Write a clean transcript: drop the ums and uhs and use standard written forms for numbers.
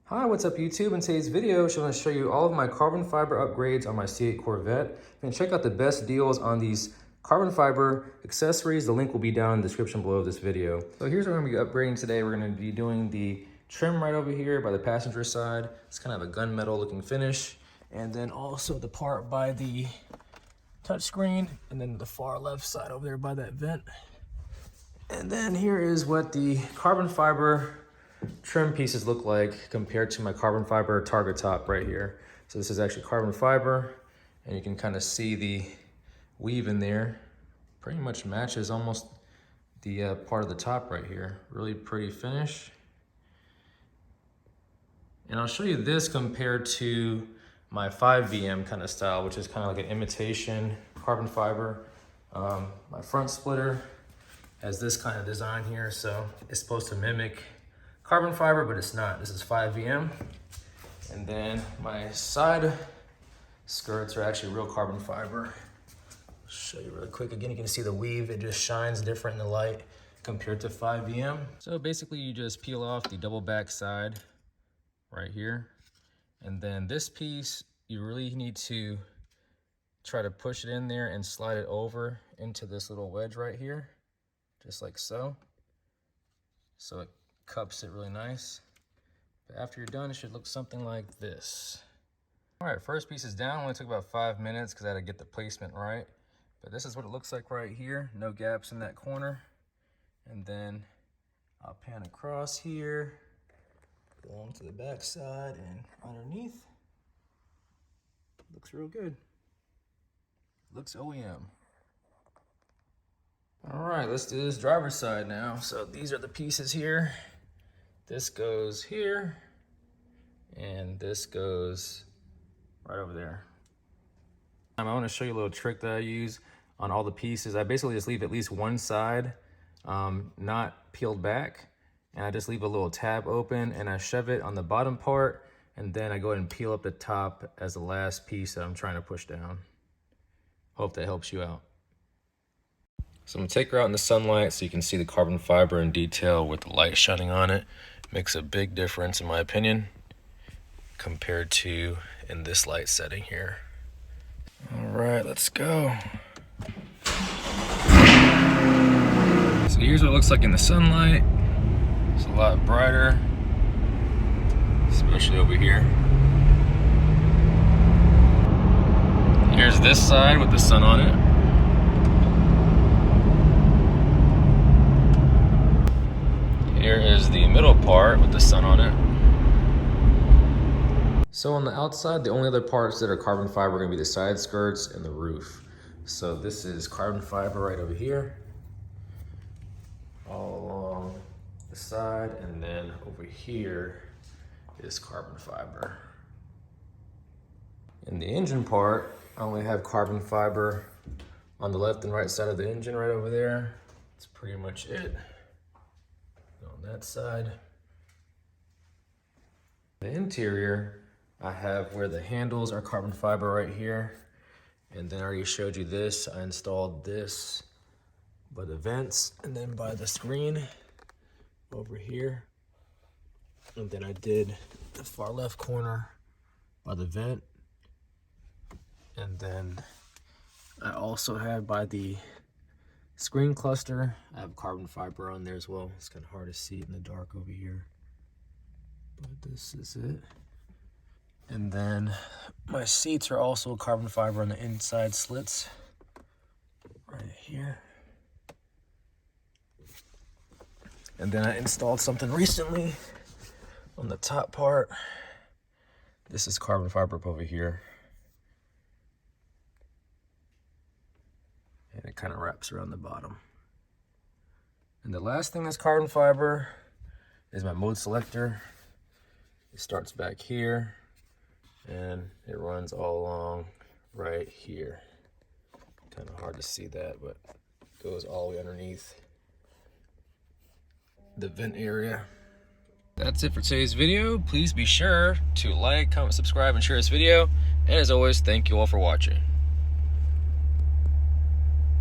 Hi, what's up YouTube? In today's video, I'm going to show you all of my carbon fiber upgrades on my C8 Corvette. And check out the best deals on these carbon fiber accessories. The link will be down in the description below this video. So here's what we're going to be upgrading today. We're going to be doing the trim right over here by the passenger side. It's kind of a gunmetal looking finish. And then also the part by the touchscreen, and then the far left side over there by that vent. And then here is what the carbon fiber trim pieces look like compared to my carbon fiber target top right here. So this is actually carbon fiber, and you can kind of see the weave in there. Pretty much matches almost the part of the top right here. Really pretty finish. And I'll show you this compared to my 5VM kind of style, which is kind of like an imitation carbon fiber. My front splitter has this kind of design here, so it's supposed to mimic carbon fiber, but it's not. This is 5VM. And then my side skirts are actually real carbon fiber. I'll show you really quick. Again, you can see the weave. It just shines different in the light compared to 5VM. So basically you just peel off the double back side right here. And then this piece, you really need to try to push it in there and slide it over into this little wedge right here, just like so. So it cups it really nice. But after you're done, it should look something like this. All right, first piece is down. Only took about 5 minutes because I had to get the placement right. But this is what it looks like right here. No gaps in that corner. And then I'll pan across here, along to the back side and underneath. Looks real good. Looks OEM. All right, let's do this driver's side now. So these are the pieces here. This goes here, and this goes right over there. I want to show you a little trick that I use on all the pieces. I basically just leave at least one side not peeled back, and I just leave a little tab open, and I shove it on the bottom part, and then I go ahead and peel up the top as the last piece that I'm trying to push down. Hope that helps you out. So I'm gonna take her out in the sunlight so you can see the carbon fiber in detail with the light shining on it. Makes a big difference in my opinion compared to in this light setting here. All right, let's go. So here's what it looks like in the sunlight. It's a lot brighter, especially over here. Here's this side with the sun on it. Here is the middle part with the sun on it. So on the outside, the only other parts that are carbon fiber are gonna be the side skirts and the roof. So this is carbon fiber right over here, all along the side, and then over here is carbon fiber. In the engine part, I only have carbon fiber on the left and right side of the engine right over there. That's pretty much it. On that side. The interior, I have where the handles are carbon fiber right here. And then I already showed you this. I installed this by the vents and then by the screen over here. And then I did the far left corner by the vent. And then I also have by the screen cluster, I have carbon fiber on there as well. It's kind of hard to see in the dark over here, but this is it. And then my seats are also carbon fiber on the inside slits right here. And then I installed something recently on the top part. This is carbon fiber up over here. And it kind of wraps around the bottom. And the last thing that's carbon fiber is my mode selector. It starts back here and it runs all along right here. Kind of hard to see that, but it goes all the way underneath the vent area. That's it for today's video. Please be sure to like, comment, subscribe, and share this video. And as always, thank you all for watching.